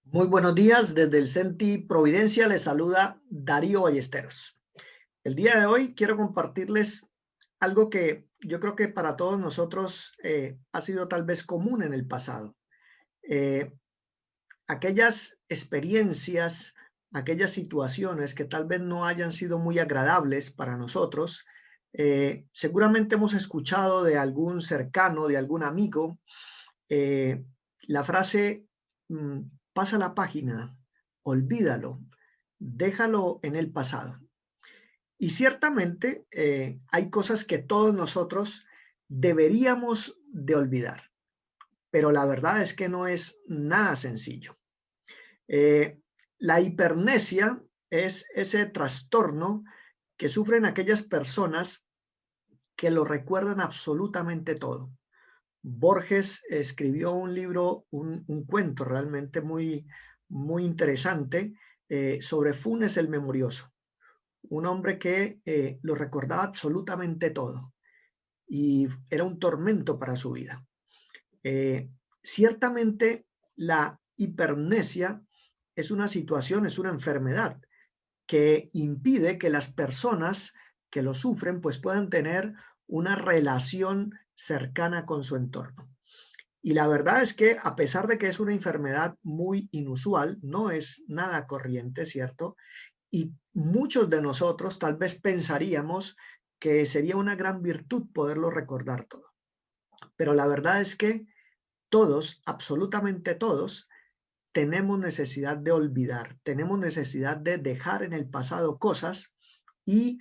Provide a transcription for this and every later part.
Muy buenos días, desde el CENTI Providencia les saluda Darío Ballesteros. El día de hoy quiero compartirles algo que yo creo que para todos nosotros ha sido tal vez común en el pasado. Eh, Aquellas experiencias, aquellas situaciones que tal vez no hayan sido muy agradables para nosotros, seguramente hemos escuchado de algún cercano, de algún amigo, eh, la frase, mm, pasa la página, olvídalo, déjalo en el pasado. Y ciertamente hay cosas que todos nosotros deberíamos de olvidar, pero la verdad es que no es nada sencillo. Eh, la hipernesia es ese trastorno que sufren aquellas personas que lo recuerdan absolutamente todo. Borges escribió un libro, un cuento realmente muy interesante sobre Funes el Memorioso, un hombre que lo recordaba absolutamente todo y era un tormento para su vida. Ciertamente la hipermnesia es una situación, es una enfermedad que impide que las personas que lo sufren pues puedan tener una relación cercana con su entorno. Y la verdad es que a pesar de que es una enfermedad muy inusual, no es nada corriente, ¿cierto? Y muchos de nosotros tal vez pensaríamos que sería una gran virtud poderlo recordar todo. Pero la verdad es que todos, absolutamente todos, tenemos necesidad de olvidar, tenemos necesidad de dejar en el pasado cosas y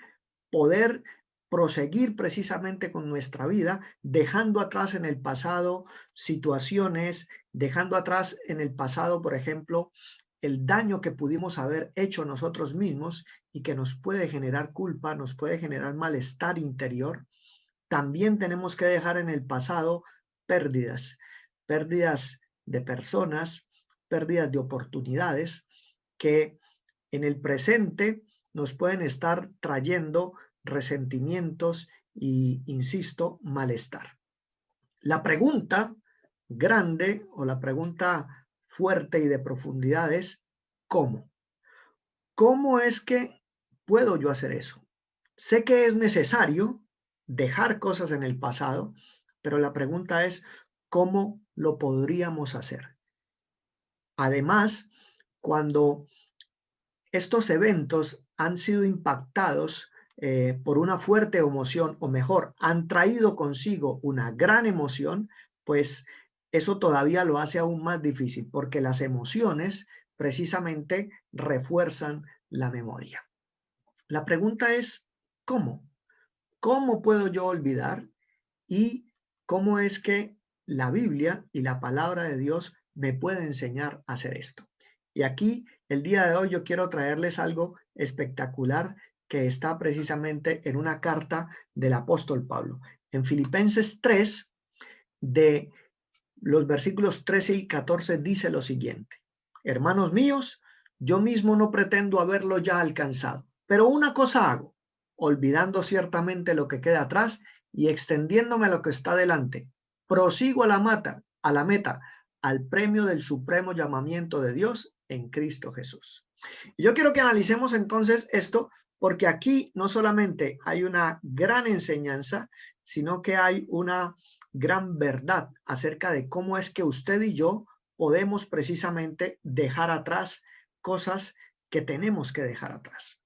poder proseguir precisamente con nuestra vida, dejando atrás en el pasado situaciones, dejando atrás en el pasado, por ejemplo, el daño que pudimos haber hecho nosotros mismos y que nos puede generar culpa, nos puede generar malestar interior. También tenemos que dejar en el pasado pérdidas, pérdidas de personas, pérdidas de oportunidades que en el presente nos pueden estar trayendo resentimientos y, insisto, malestar. La pregunta grande o la pregunta fuerte y de profundidad es ¿cómo? ¿Cómo es que puedo yo hacer eso? Sé que es necesario dejar cosas en el pasado, pero la pregunta es ¿cómo lo podríamos hacer? Además, cuando estos eventos han sido impactados por una fuerte emoción, o mejor, han traído consigo una gran emoción, pues eso todavía lo hace aún más difícil, porque las emociones precisamente refuerzan la memoria. La pregunta es, ¿cómo? ¿Cómo puedo yo olvidar? ¿Y cómo es que la Biblia y la palabra de Dios me puede enseñar a hacer esto? Y aquí, el día de hoy, yo quiero traerles algo espectacular que está precisamente en una carta del apóstol Pablo. En Filipenses 3, de los versículos 13 y 14, dice lo siguiente: hermanos míos, yo mismo no pretendo haberlo ya alcanzado, pero una cosa hago, olvidando ciertamente lo que queda atrás y extendiéndome a lo que está delante, prosigo a la meta, al premio del supremo llamamiento de Dios en Cristo Jesús. Y yo quiero que analicemos entonces esto, porque aquí no solamente hay una gran enseñanza, sino que hay una gran verdad acerca de cómo es que usted y yo podemos precisamente dejar atrás cosas que tenemos que dejar atrás.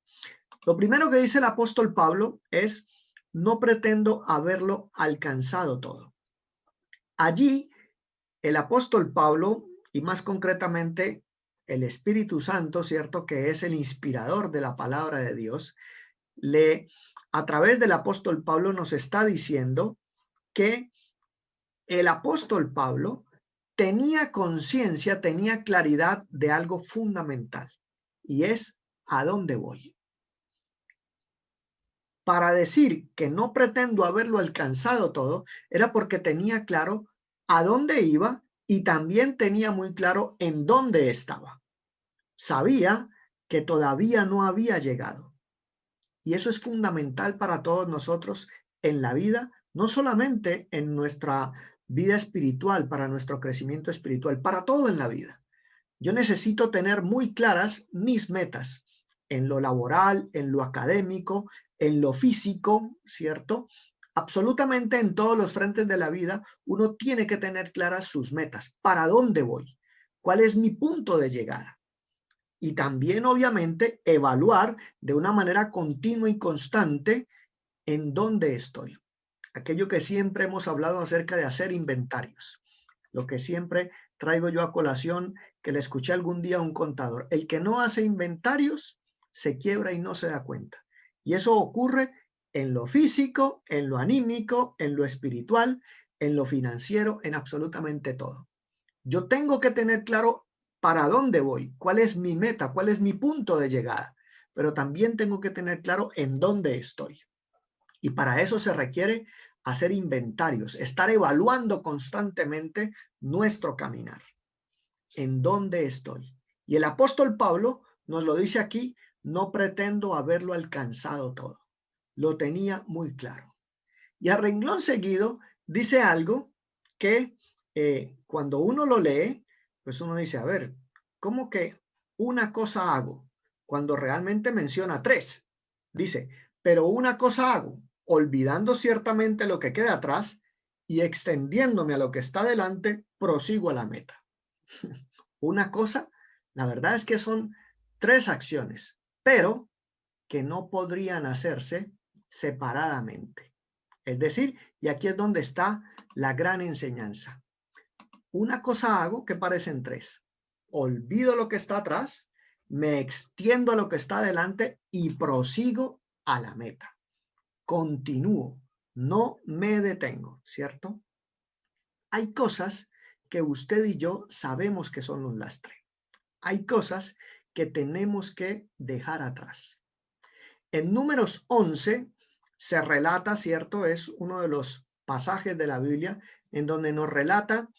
Lo primero que dice el apóstol Pablo es: no pretendo haberlo alcanzado todo. Allí el apóstol Pablo, y más concretamente el Espíritu Santo, ¿cierto?, que es el inspirador de la palabra de Dios, a través del apóstol Pablo nos está diciendo que el apóstol Pablo tenía conciencia, tenía claridad de algo fundamental, y es ¿a dónde voy? Para decir que no pretendo haberlo alcanzado todo, era porque tenía claro a dónde iba y también tenía muy claro en dónde estaba. Sabía que todavía no había llegado. Y eso es fundamental para todos nosotros en la vida, no solamente en nuestra vida espiritual, para nuestro crecimiento espiritual, para todo en la vida. Yo necesito tener muy claras mis metas en lo laboral, en lo académico, en lo físico, ¿cierto? Absolutamente en todos los frentes de la vida, uno tiene que tener claras sus metas. ¿Para dónde voy? ¿Cuál es mi punto de llegada? Y también, obviamente, evaluar de una manera continua y constante en dónde estoy. Aquello que siempre hemos hablado acerca de hacer inventarios. Lo que siempre traigo yo a colación, que le escuché algún día a un contador. El que no hace inventarios se quiebra y no se da cuenta. Y eso ocurre en lo físico, en lo anímico, en lo espiritual, en lo financiero, en absolutamente todo. Yo tengo que tener claro para dónde voy, cuál es mi meta, cuál es mi punto de llegada, pero también tengo que tener claro en dónde estoy. Y para eso se requiere hacer inventarios, estar evaluando constantemente nuestro caminar. ¿En dónde estoy? Y el apóstol Pablo nos lo dice aquí, no pretendo haberlo alcanzado todo. Lo tenía muy claro. Y a renglón seguido dice algo que cuando uno lo lee, pues uno dice, a ver, ¿cómo que una cosa hago? Cuando realmente menciona tres. Dice, pero una cosa hago, olvidando ciertamente lo que queda atrás y extendiéndome a lo que está delante, prosigo a la meta. Una cosa, la verdad es que son tres acciones, pero que no podrían hacerse separadamente. Es decir, y aquí es donde está la gran enseñanza. Una cosa hago que parecen tres. Olvido lo que está atrás, me extiendo a lo que está adelante y prosigo a la meta. Continúo, no me detengo, ¿cierto? Hay cosas que usted y yo sabemos que son un lastre. Hay cosas que tenemos que dejar atrás. En Números 11 se relata, ¿cierto? Es uno de los pasajes de la Biblia en donde nos relata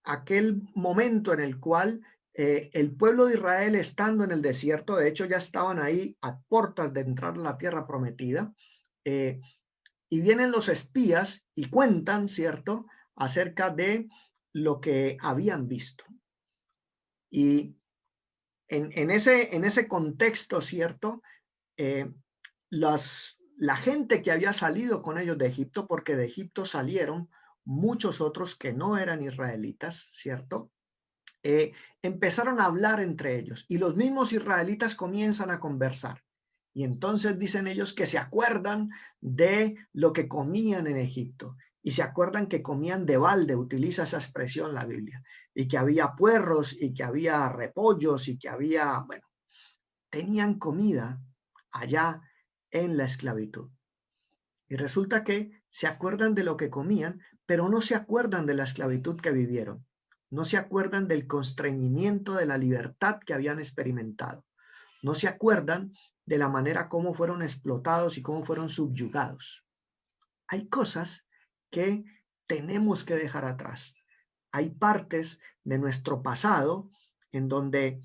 aquel momento en el cual el pueblo de Israel, estando en el desierto, de hecho ya estaban ahí a puertas de entrar a la tierra prometida, y vienen los espías y cuentan, ¿cierto?, acerca de lo que habían visto. Y en ese contexto, ¿cierto?, la gente que había salido con ellos de Egipto, porque de Egipto salieron muchos otros que no eran israelitas, ¿cierto? Empezaron a hablar entre ellos y los mismos israelitas comienzan a conversar. Y entonces dicen ellos que se acuerdan de lo que comían en Egipto y se acuerdan que comían de balde, utiliza esa expresión la Biblia, y que había puerros y que había repollos y que había, bueno, tenían comida allá en la esclavitud. Y resulta que se acuerdan de lo que comían, pero no se acuerdan de la esclavitud que vivieron. No se acuerdan del constreñimiento de la libertad que habían experimentado. No se acuerdan de la manera como fueron explotados y cómo fueron subyugados. Hay cosas que tenemos que dejar atrás. Hay partes de nuestro pasado en donde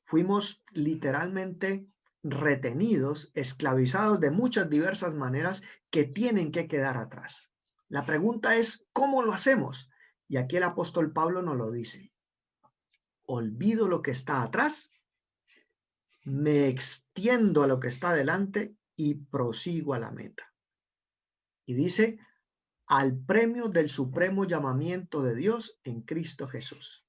fuimos literalmente retenidos, esclavizados de muchas diversas maneras que tienen que quedar atrás. La pregunta es, ¿cómo lo hacemos? Y aquí el apóstol Pablo nos lo dice. Olvido lo que está atrás, me extiendo a lo que está delante y prosigo a la meta. Y dice, al premio del supremo llamamiento de Dios en Cristo Jesús.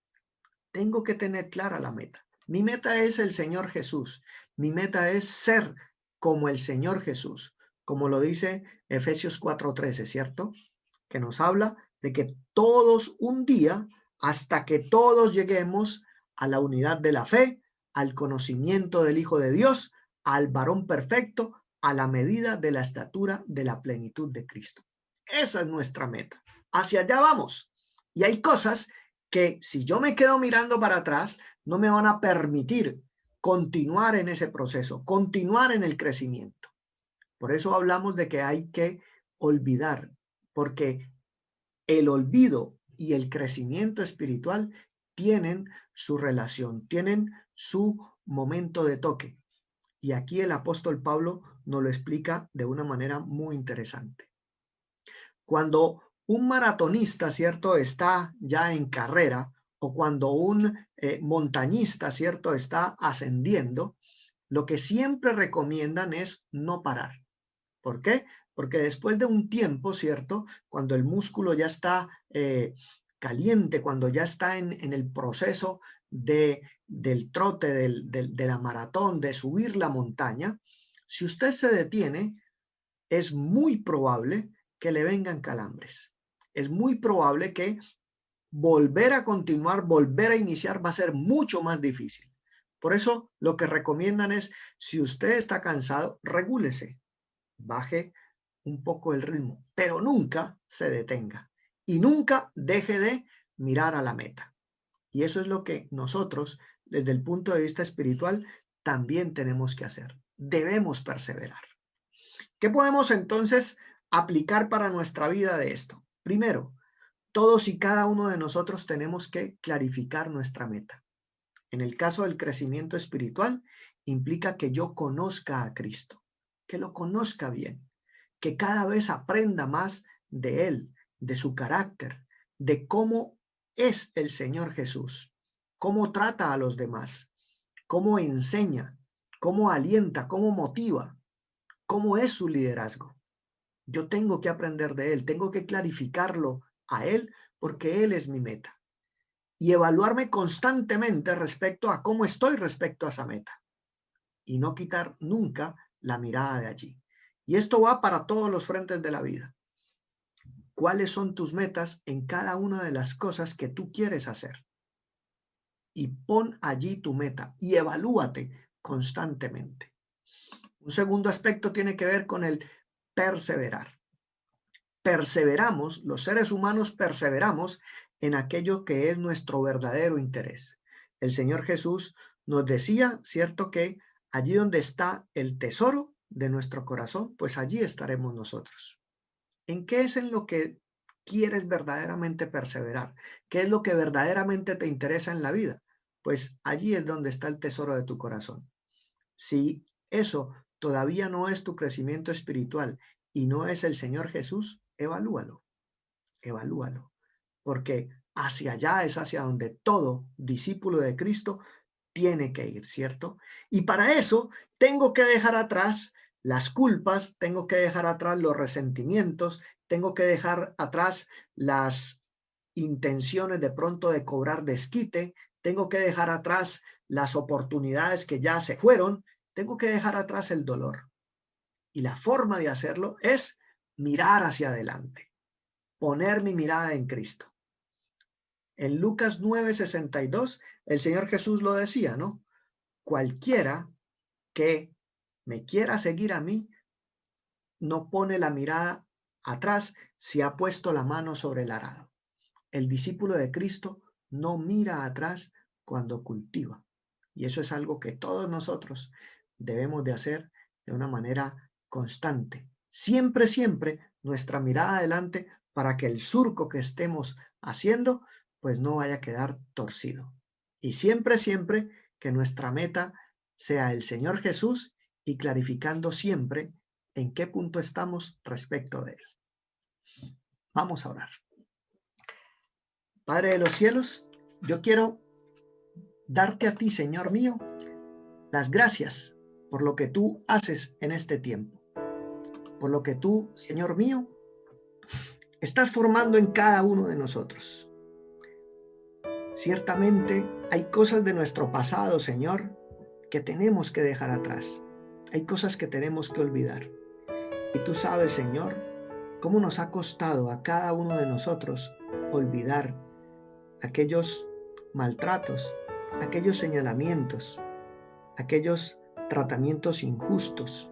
Tengo que tener clara la meta. Mi meta es el Señor Jesús. Mi meta es ser como el Señor Jesús, como lo dice Efesios 4:13, ¿cierto? Que nos habla de que todos un día, hasta que todos lleguemos a la unidad de la fe, al conocimiento del Hijo de Dios, al varón perfecto, a la medida de la estatura de la plenitud de Cristo. Esa es nuestra meta. Hacia allá vamos. Y hay cosas que si yo me quedo mirando para atrás, no me van a permitir continuar en ese proceso, continuar en el crecimiento. Por eso hablamos de que hay que olvidar, porque el olvido y el crecimiento espiritual tienen su relación, tienen su momento de toque. Y aquí el apóstol Pablo nos lo explica de una manera muy interesante. Cuando un maratonista, ¿cierto?, está ya en carrera, o cuando un montañista, ¿cierto?, está ascendiendo, lo que siempre recomiendan es no parar. ¿Por qué? Porque después de un tiempo, ¿cierto?, cuando el músculo ya está caliente, cuando ya está en el proceso del trote, de la maratón, de subir la montaña, si usted se detiene, es muy probable que le vengan calambres. Es muy probable que volver a continuar, volver a iniciar va a ser mucho más difícil. Por eso lo que recomiendan es, si usted está cansado, regúlese, baje un poco el ritmo, pero nunca se detenga y nunca deje de mirar a la meta. Y eso es lo que nosotros, desde el punto de vista espiritual, también tenemos que hacer. Debemos perseverar. ¿Qué podemos entonces aplicar para nuestra vida de esto? Primero, todos y cada uno de nosotros tenemos que clarificar nuestra meta. En el caso del crecimiento espiritual, implica que yo conozca a Cristo, que lo conozca bien, que cada vez aprenda más de Él, de su carácter, de cómo es el Señor Jesús, cómo trata a los demás, cómo enseña, cómo alienta, cómo motiva, cómo es su liderazgo. Yo tengo que aprender de Él, tengo que clarificarlo a Él porque Él es mi meta. Y evaluarme constantemente respecto a cómo estoy respecto a esa meta. Y no quitar nunca la mirada de allí. Y esto va para todos los frentes de la vida. ¿Cuáles son tus metas en cada una de las cosas que tú quieres hacer? Y pon allí tu meta y evalúate constantemente. Un segundo aspecto tiene que ver con el perseverar. Perseveramos, los seres humanos perseveramos en aquello que es nuestro verdadero interés. El Señor Jesús nos decía, ¿cierto?, que allí donde está el tesoro de nuestro corazón, pues allí estaremos nosotros. ¿En qué es en lo que quieres verdaderamente perseverar? ¿Qué es lo que verdaderamente te interesa en la vida? Pues allí es donde está el tesoro de tu corazón. Si eso todavía no es tu crecimiento espiritual y no es el Señor Jesús, evalúalo, evalúalo, porque hacia allá es hacia donde todo discípulo de Cristo tiene que ir, ¿cierto? Y para eso tengo que dejar atrás las culpas, tengo que dejar atrás los resentimientos, tengo que dejar atrás las intenciones de pronto de cobrar desquite, tengo que dejar atrás las oportunidades que ya se fueron, tengo que dejar atrás el dolor. Y la forma de hacerlo es mirar hacia adelante, poner mi mirada en Cristo. En Lucas 9:62, el Señor Jesús lo decía, ¿no? Cualquiera que me quiera seguir a mí, no pone la mirada atrás si ha puesto la mano sobre el arado. El discípulo de Cristo no mira atrás cuando cultiva. Y eso es algo que todos nosotros debemos de hacer de una manera constante. Siempre, siempre nuestra mirada adelante para que el surco que estemos haciendo pues no vaya a quedar torcido. Y siempre, siempre que nuestra meta sea el Señor Jesús y clarificando siempre en qué punto estamos respecto de Él. Vamos a orar. Padre de los cielos, yo quiero darte a ti, Señor mío, las gracias por lo que tú haces en este tiempo, por lo que tú, Señor mío, estás formando en cada uno de nosotros. Ciertamente hay cosas de nuestro pasado, Señor, que tenemos que dejar atrás. Hay cosas que tenemos que olvidar. Y tú sabes, Señor, cómo nos ha costado a cada uno de nosotros olvidar aquellos maltratos, aquellos señalamientos, aquellos tratamientos injustos.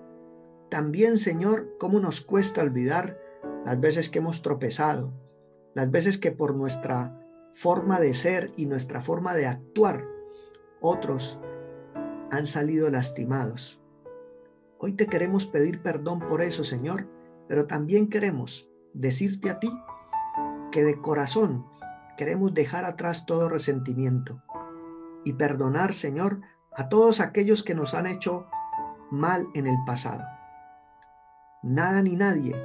También, Señor, cómo nos cuesta olvidar las veces que hemos tropezado, las veces que por nuestra forma de ser y nuestra forma de actuar, otros han salido lastimados. Hoy te queremos pedir perdón por eso, Señor, pero también queremos decirte a ti que de corazón queremos dejar atrás todo resentimiento y perdonar, Señor, a todos aquellos que nos han hecho mal en el pasado. Nada ni nadie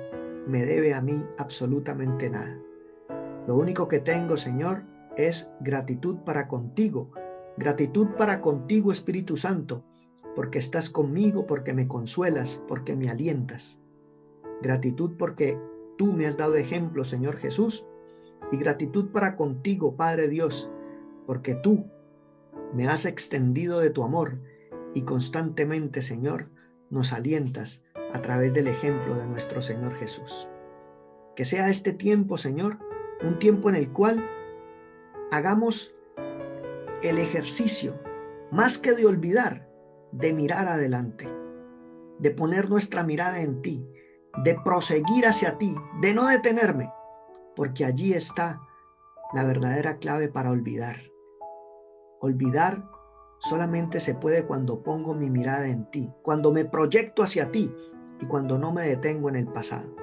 me debe a mí absolutamente nada. Lo único que tengo, Señor, es gratitud para contigo Espíritu Santo, porque estás conmigo, porque me consuelas, porque me alientas. Gratitud porque tú me has dado ejemplo, Señor Jesús, y gratitud para contigo, Padre Dios, porque tú me has extendido de tu amor y constantemente, Señor, nos alientas a través del ejemplo de nuestro Señor Jesús. Que sea este tiempo, Señor, un tiempo en el cual hagamos el ejercicio, más que de olvidar, de mirar adelante, de poner nuestra mirada en ti, de proseguir hacia ti, de no detenerme, porque allí está la verdadera clave para olvidar. Olvidar solamente se puede cuando pongo mi mirada en ti, cuando me proyecto hacia ti y cuando no me detengo en el pasado.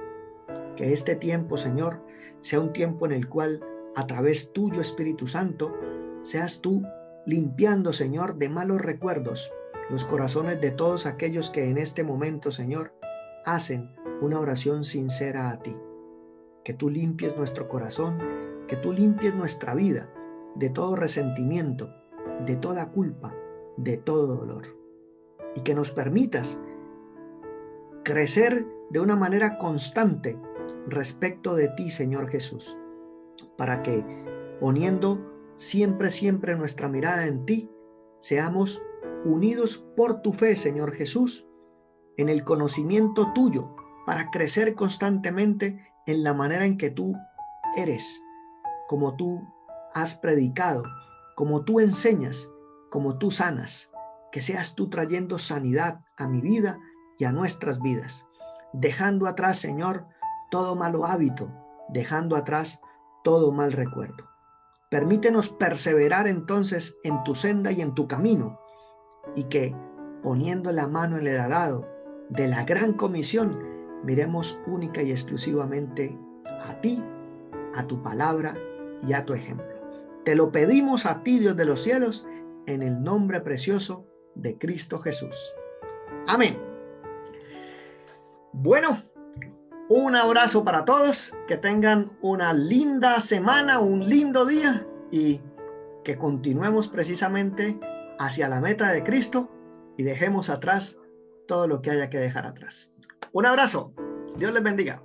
Que este tiempo, Señor, sea un tiempo en el cual, a través tuyo, Espíritu Santo, seas tú limpiando, Señor, de malos recuerdos los corazones de todos aquellos que en este momento, Señor, hacen una oración sincera a ti. Que tú limpies nuestro corazón, que tú limpies nuestra vida de todo resentimiento, de toda culpa, de todo dolor. Y que nos permitas crecer de una manera constante respecto de ti, Señor Jesús, para que poniendo siempre nuestra mirada en ti, seamos unidos por tu fe, Señor Jesús, en el conocimiento tuyo, para crecer constantemente en la manera en que tú eres, como tú has predicado, como tú enseñas, como tú sanas, que seas tú trayendo sanidad a mi vida y a nuestras vidas, dejando atrás, Señor, todo malo hábito, dejando atrás todo mal recuerdo. Permítenos perseverar entonces en tu senda y en tu camino, y que poniendo la mano en el arado de la gran comisión, miremos única y exclusivamente a ti, a tu palabra y a tu ejemplo. Te lo pedimos a ti, Dios de los cielos, en el nombre precioso de Cristo Jesús. Amén. Bueno, un abrazo para todos, que tengan una linda semana, un lindo día y que continuemos precisamente hacia la meta de Cristo y dejemos atrás todo lo que haya que dejar atrás. Un abrazo. Dios les bendiga.